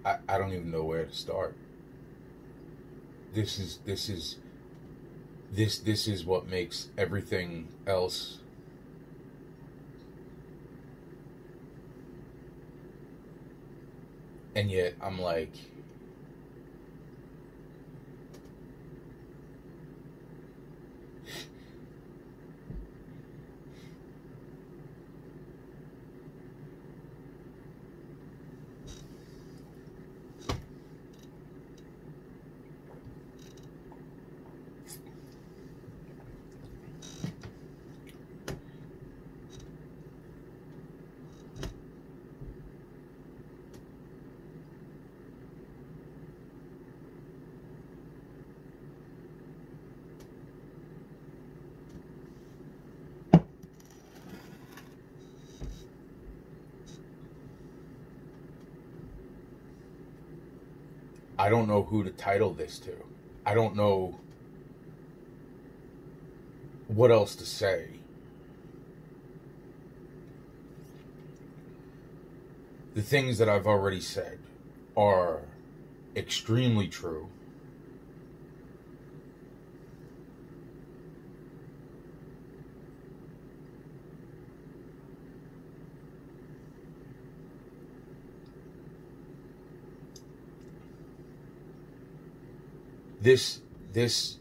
I don't even know where to start. This is what makes everything else and yet I'm like, I don't know who to title this to. I don't know what else to say. The things that I've already said are extremely true. This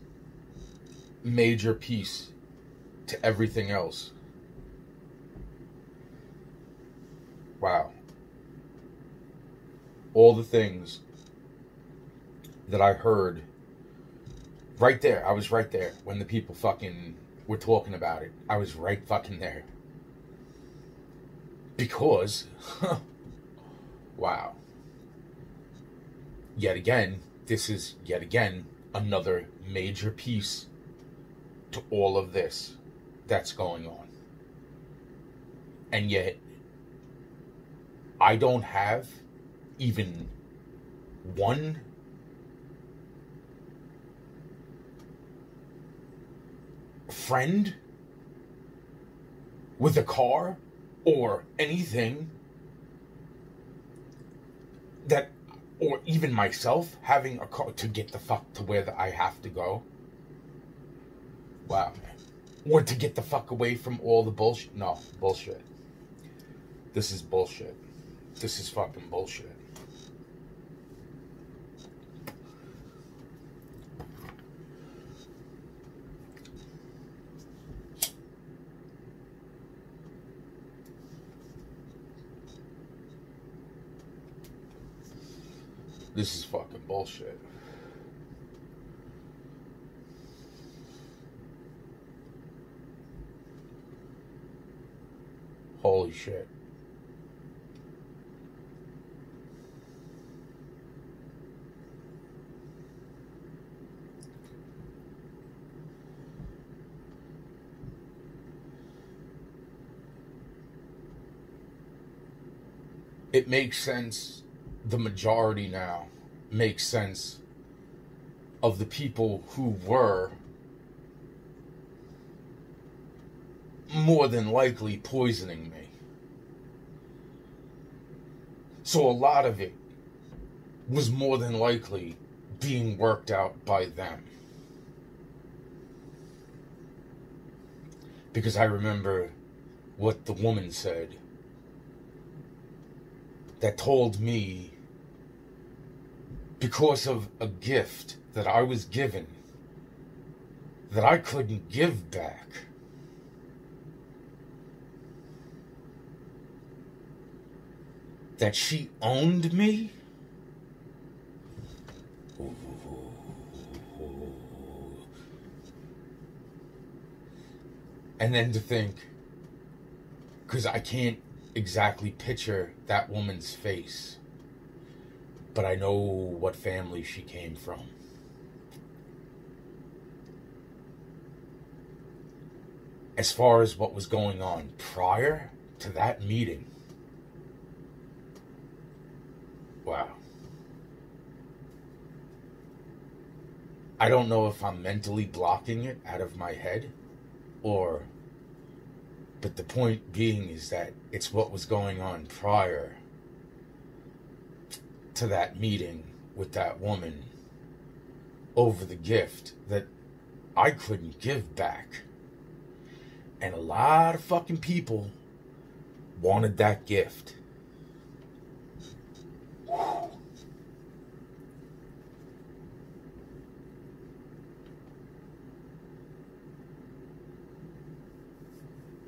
major piece to everything else. Wow. All the things that I heard right there. I was right there when the people fucking were talking about it. I was right fucking there. Because, wow. Yet again, this is yet again another major piece to all of this that's going on. And yet, I don't have even one friend with a car or anything that, or even myself having a car to get the fuck to where I have to go. Wow. Or to get the fuck away from all the bullshit. No, bullshit. This is bullshit. This is fucking bullshit. This is fucking bullshit. Holy shit. It makes sense. The majority now makes sense of the people who were more than likely poisoning me. So a lot of it was more than likely being worked out by them. Because I remember what the woman said that told me, because of a gift that I was given that I couldn't give back, that she owned me. And then to think, because I can't exactly picture that woman's face, but I know what family she came from. As far as what was going on prior to that meeting, wow. I don't know if I'm mentally blocking it out of my head or, but the point being is that it's what was going on prior to that meeting with that woman over the gift that I couldn't give back. And a lot of fucking people wanted that gift.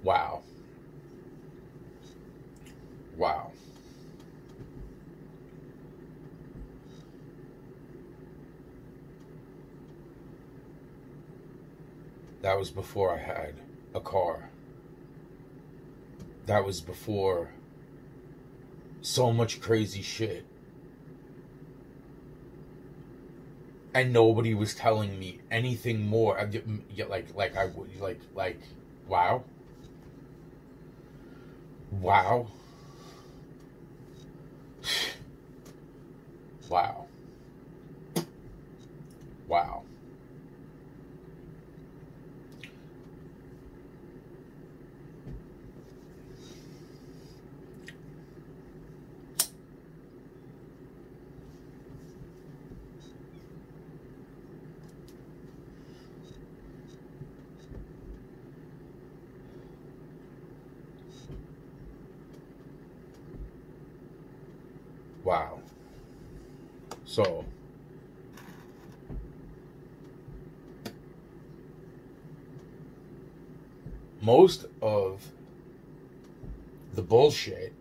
Wow. Wow. That was before I had a car. That was before so much crazy shit. And nobody was telling me anything more. Wow. Wow. Wow. Wow. Wow. So, most of the bullshit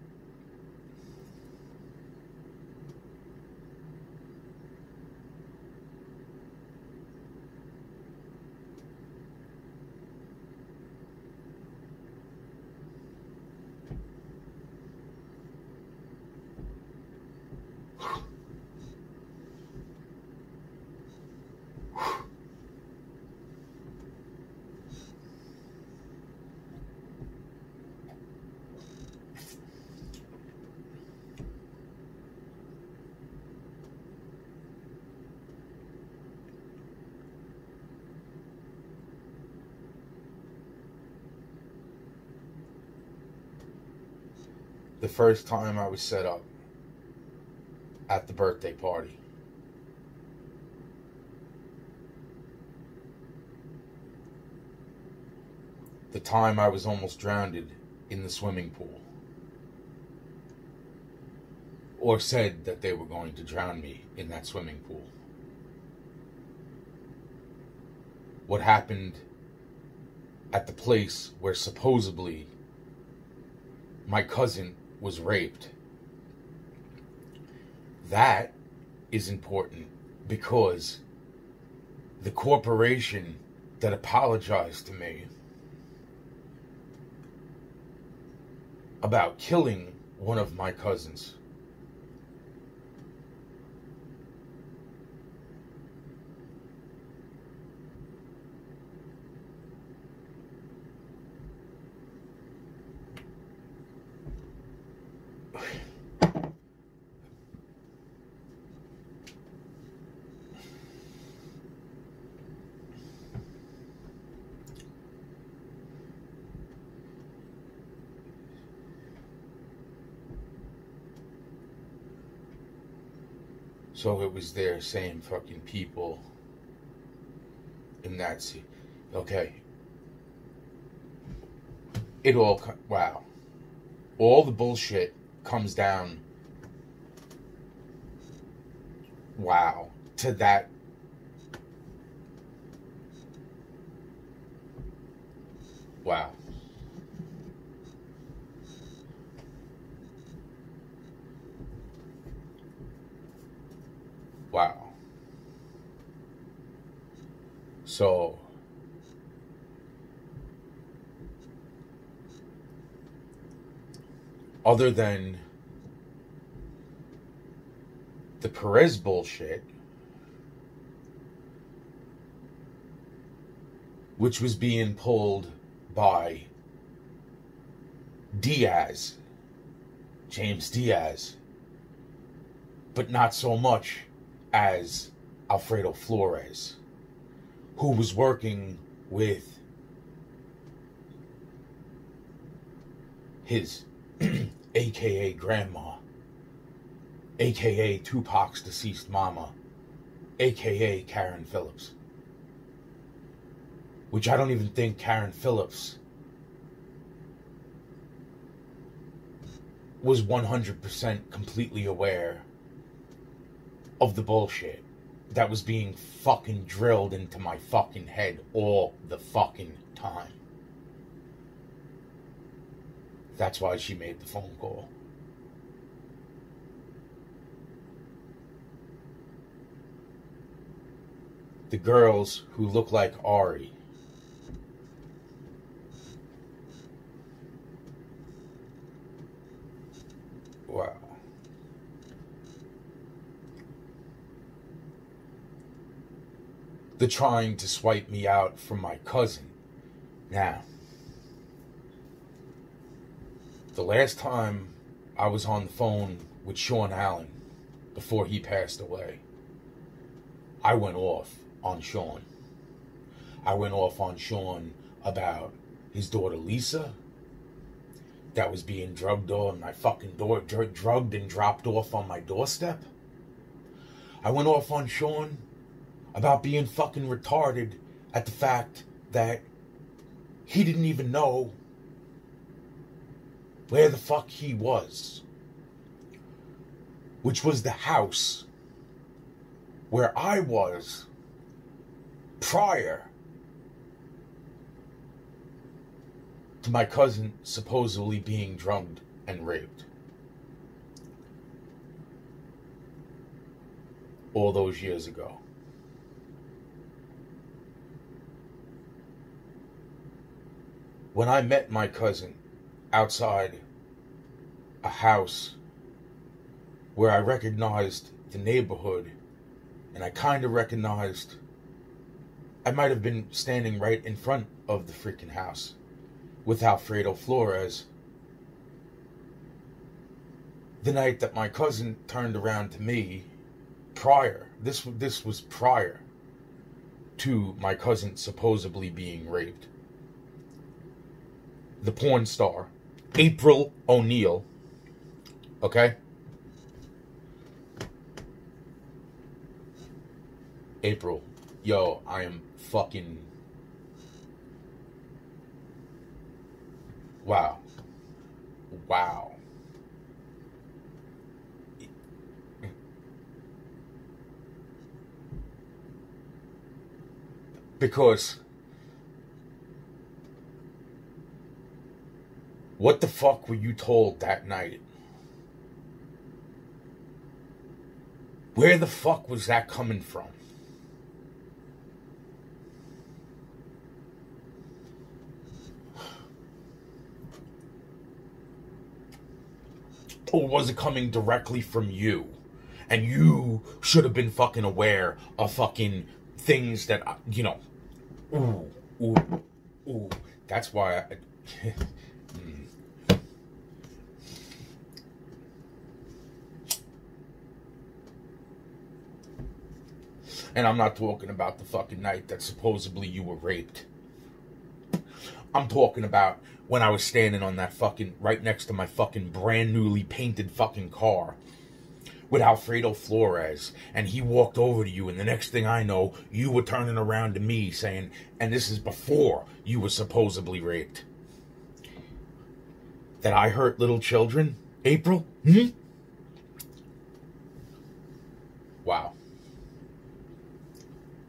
the first time I was set up at the birthday party. The time I was almost drowned in the swimming pool. Or said that they were going to drown me in that swimming pool. What happened at the place where supposedly my cousin was raped. That is important because the corporation that apologized to me about killing one of my cousins so it was their same fucking people in that scene. Okay. It all, wow. All the bullshit comes down, wow, to that. Wow. Wow. So, other than the Perez bullshit, which was being pulled by Diaz, James Diaz, but not so much as Alfredo Flores, who was working with his AKA grandma, aka Tupac's deceased mama, aka Karen Phillips. Which I don't even think Karen Phillips was 100% completely aware of the bullshit that was being fucking drilled into my fucking head all the fucking time. That's why she made the phone call. The girls who look like Ari. Wow. They're trying to swipe me out from my cousin. Now, the last time I was on the phone with Sean Allen before he passed away, I went off on Sean. I went off on Sean about his daughter Lisa that was being drugged on my fucking door, drugged and dropped off on my doorstep. I went off on Sean about being fucking retarded at the fact that he didn't even know where the fuck he was, which was the house where I was prior to my cousin supposedly being drugged and raped. All those years ago. When I met my cousin outside a house where I recognized the neighborhood, and I kind of recognized I might have been standing right in front of the freaking house with Alfredo Flores. The night that my cousin turned around to me, this was prior to my cousin supposedly being raped. The porn star, April O'Neil, okay? April, yo, I am fucking... Wow. Wow. Because what the fuck were you told that night? Where the fuck was that coming from? Or was it coming directly from you? And you should have been fucking aware of fucking things that, you know, ooh. That's why I... And I'm not talking about the fucking night that supposedly you were raped. I'm talking about when I was standing on that fucking, right next to my fucking brand newly painted fucking car with Alfredo Flores, and he walked over to you, and the next thing I know, you were turning around to me saying, and this is before you were supposedly raped, that I hurt little children, April? Wow.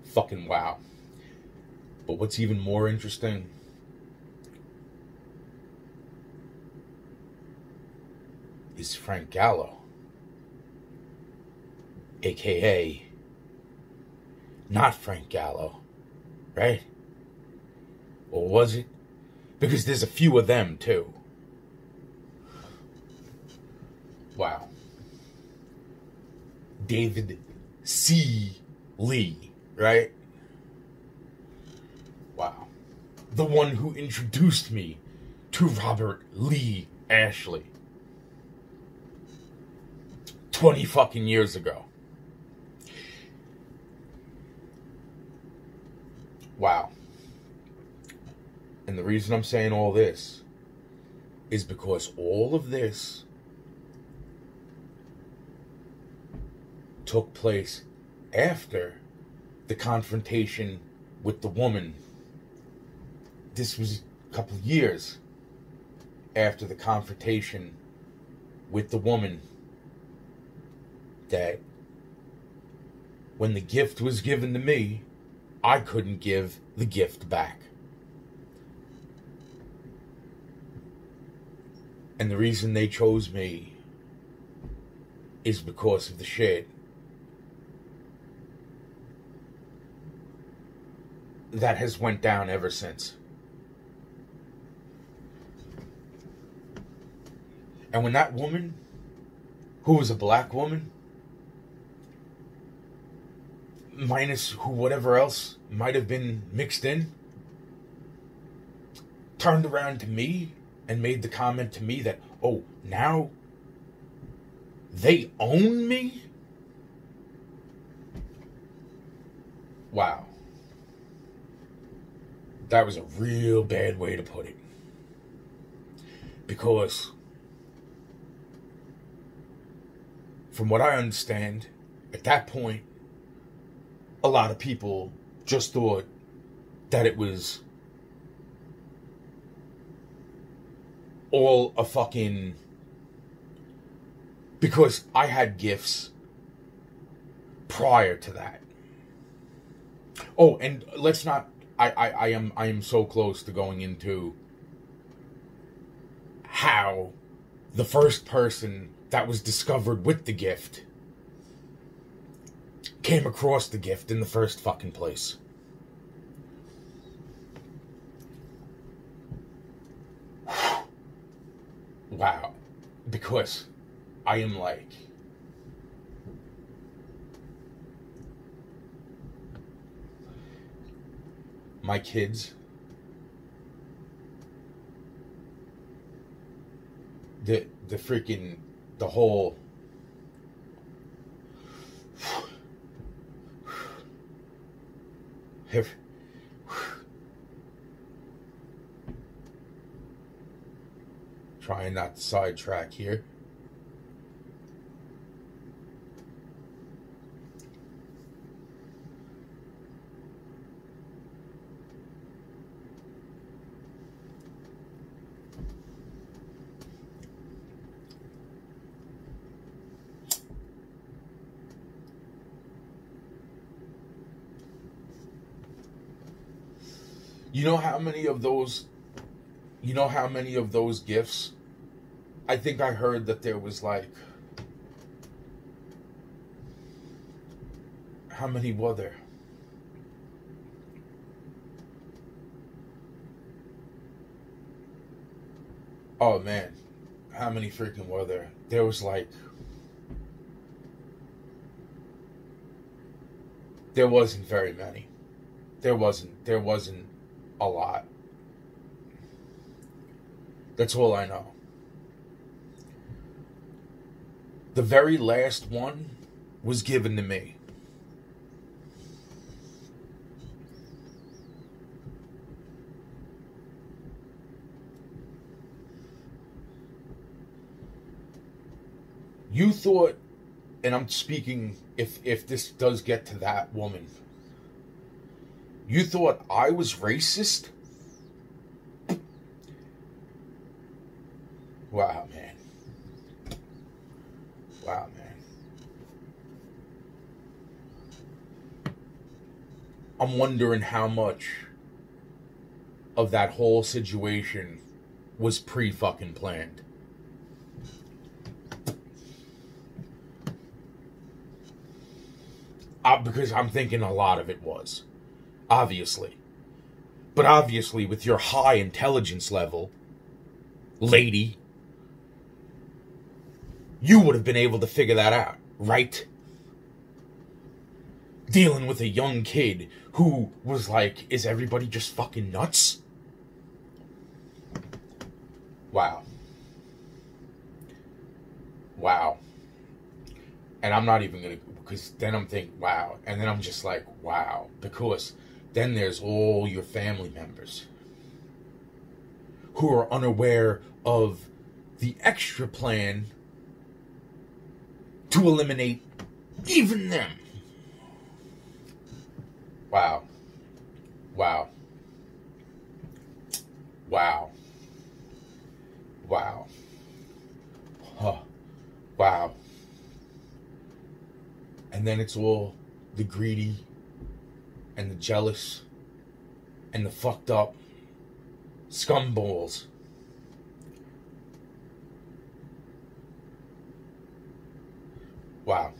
Fucking wow. But what's even more interesting is Frank Gallo, aka not Frank Gallo, right? Or was it? Because there's a few of them too. Wow. David C. Lee, right? Wow. The one who introduced me to Robert Lee Ashley 20 fucking years ago. Wow. And the reason I'm saying all this is because all of this took place after the confrontation with the woman. This was a couple of years after the confrontation with the woman, that when the gift was given to me, I couldn't give the gift back. And the reason they chose me is because of the shit that has went down ever since. And when that woman, who was a black woman, minus who whatever else might have been mixed in, turned around to me and made the comment to me that, oh, now they own me? Wow. That was a real bad way to put it. Because from what I understand, at that point, a lot of people just thought that it was all a fucking... Because I had gifts prior to that. Oh, and let's not... I am so close to going into how the first person that was discovered with the gift came across the gift in the first fucking place. Wow. Because I am like... My kids... The freaking... The whole... Trying not to sidetrack here. You know how many of those gifts? I think I heard that there was like... How many were there? Oh man, how many freaking were there? There was like... There wasn't very many. There wasn't a lot. That's all I know. The very last one was given to me. You thought, and I'm speaking, if this does get to that woman, you thought I was racist? Wow, man. Wow, man. I'm wondering how much of that whole situation was pre-fucking planned. Because I'm thinking a lot of it was. Obviously. But obviously, with your high intelligence level, lady, you would have been able to figure that out, right? Dealing with a young kid who was like, is everybody just fucking nuts? Wow. Wow. And I'm not even going to, because then I'm thinking, wow. And then I'm just like, wow. Because then there's all your family members who are unaware of the extra plan to eliminate Even them. Wow. Wow. Wow. Wow. Huh. Wow. And then it's all the greedy and the jealous and the fucked up scumballs. Wow.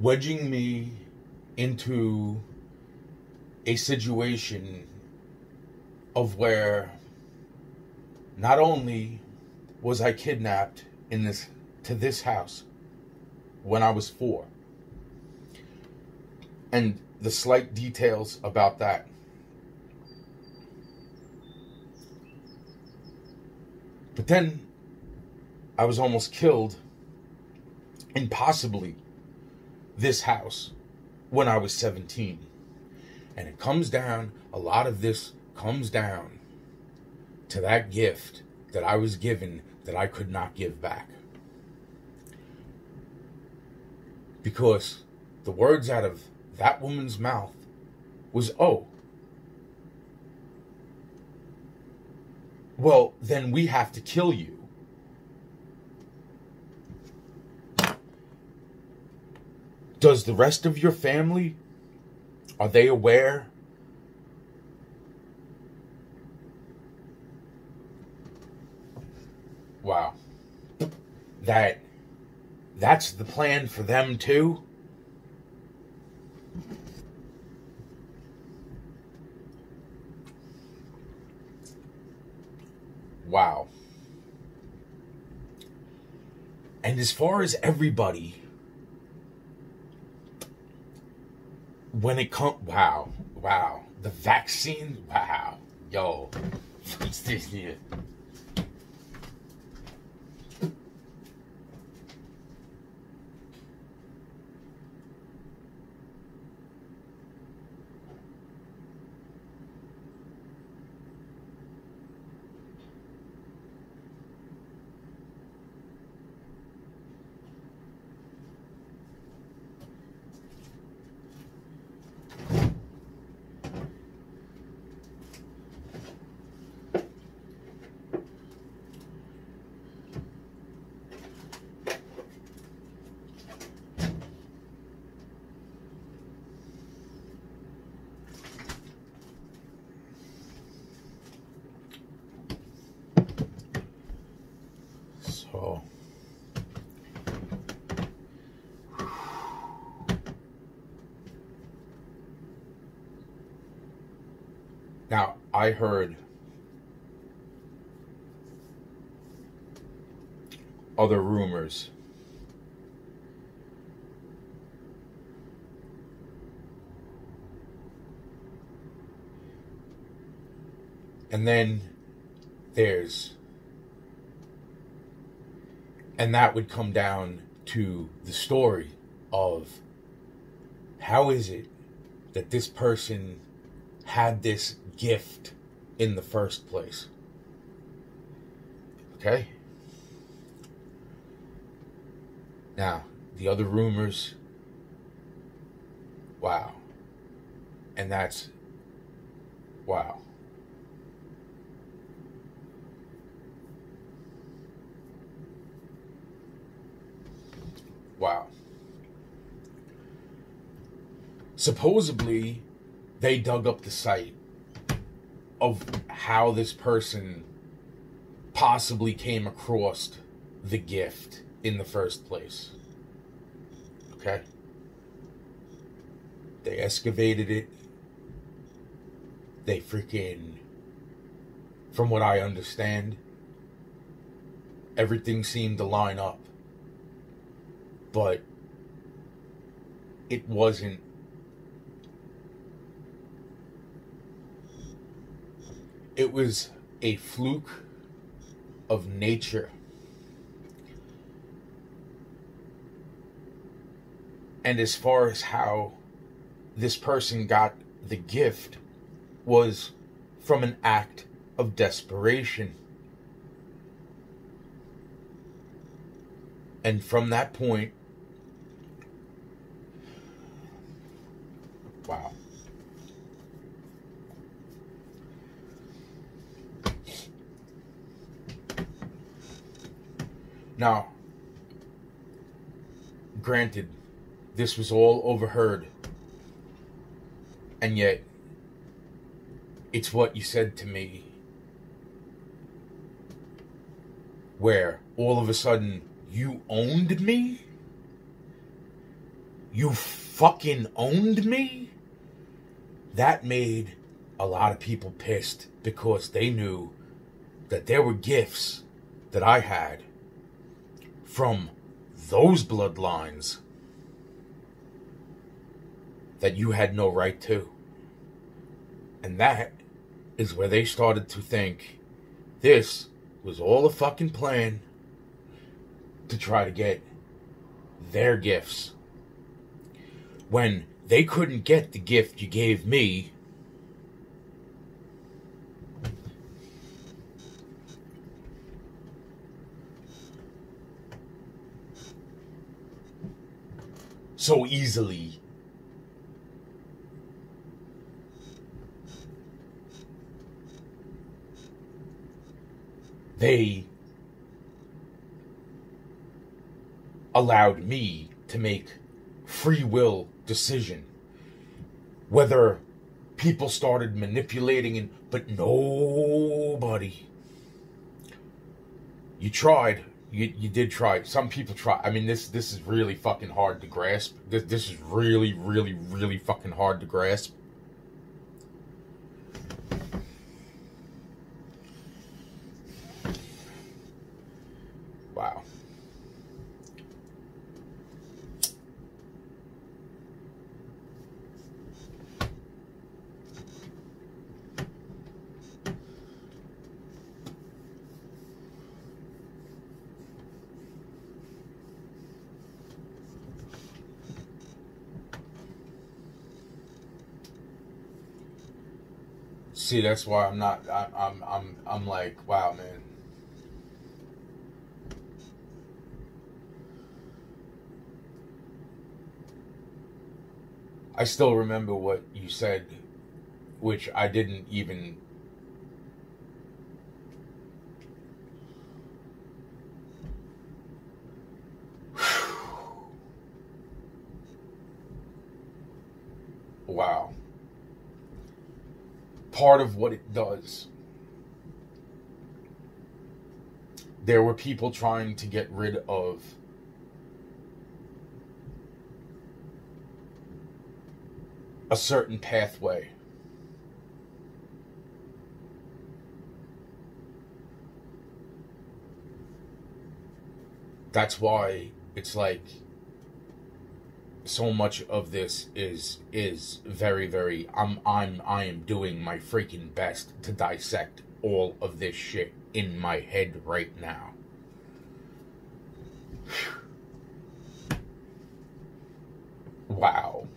Wedging me into a situation of where not only was I kidnapped to this house when I was 4, and the slight details about that, but then I was almost killed in possibly this house when I was 17. And it comes down, a lot of this comes down to that gift that I was given that I could not give back. Because the words out of that woman's mouth was, oh, well, then we have to kill you. Does the rest of your family, are they aware? Wow. That's the plan for them too? Wow. And as far as everybody, when it comes, wow, the vaccine, wow, yo, what's this here? So, now I heard other rumors. And then and that would come down to the story of how is it that this person had this gift in the first place? Okay? Now, the other rumors, wow. And that's, wow. Wow. Supposedly, they dug up the site of how this person possibly came across the gift in the first place. Okay? They excavated it. They freaking, from what I understand, everything seemed to line up. But it wasn't. It was a fluke of nature And as far as how this person got the gift was from an act of desperation. And from that point, wow. Now, granted, this was all overheard, and yet, it's what you said to me, where all of a sudden, you owned me? You fucking owned me? That made a lot of people pissed, because they knew that there were gifts that I had from those bloodlines that you had no right to. And that is where they started to think this was all a fucking plan to try to get their gifts. When they couldn't get the gift you gave me, so easily. They allowed me to make free will decision. Whether people started manipulating it, but nobody. You tried. You did try. Some people try. I mean, this is really fucking hard to grasp. This is really, really, really fucking hard to grasp. Wow. See, that's why I'm not. I'm like, wow, man. I still remember what you said, which I didn't even. Wow. Part of what it does. There were people trying to get rid of a certain pathway. That's why it's like so much of this is very, very I am doing my freaking best to dissect all of this shit in my head right now. Wow.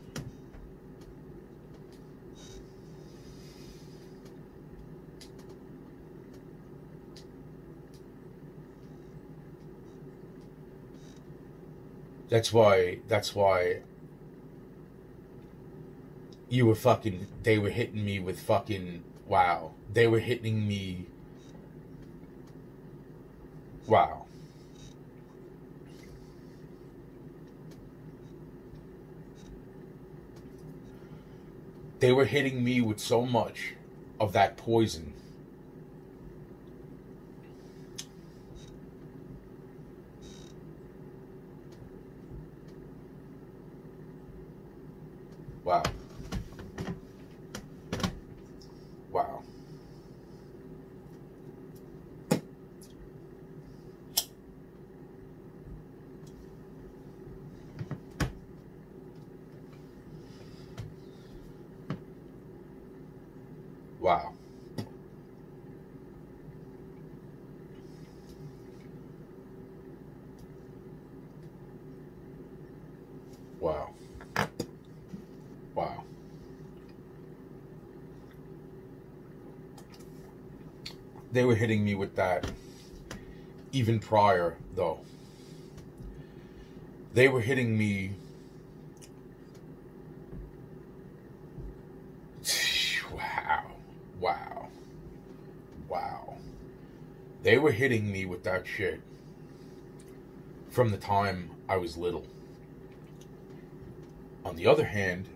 That's why you were fucking, they were hitting me with fucking, wow. They were hitting me, wow. They were hitting me with so much of that poison. Wow. Wow. Wow. Wow. Wow. They were hitting me with that even prior, though. They were hitting me. Wow. Wow. Wow. They were hitting me with that shit from the time I was little. On the other hand,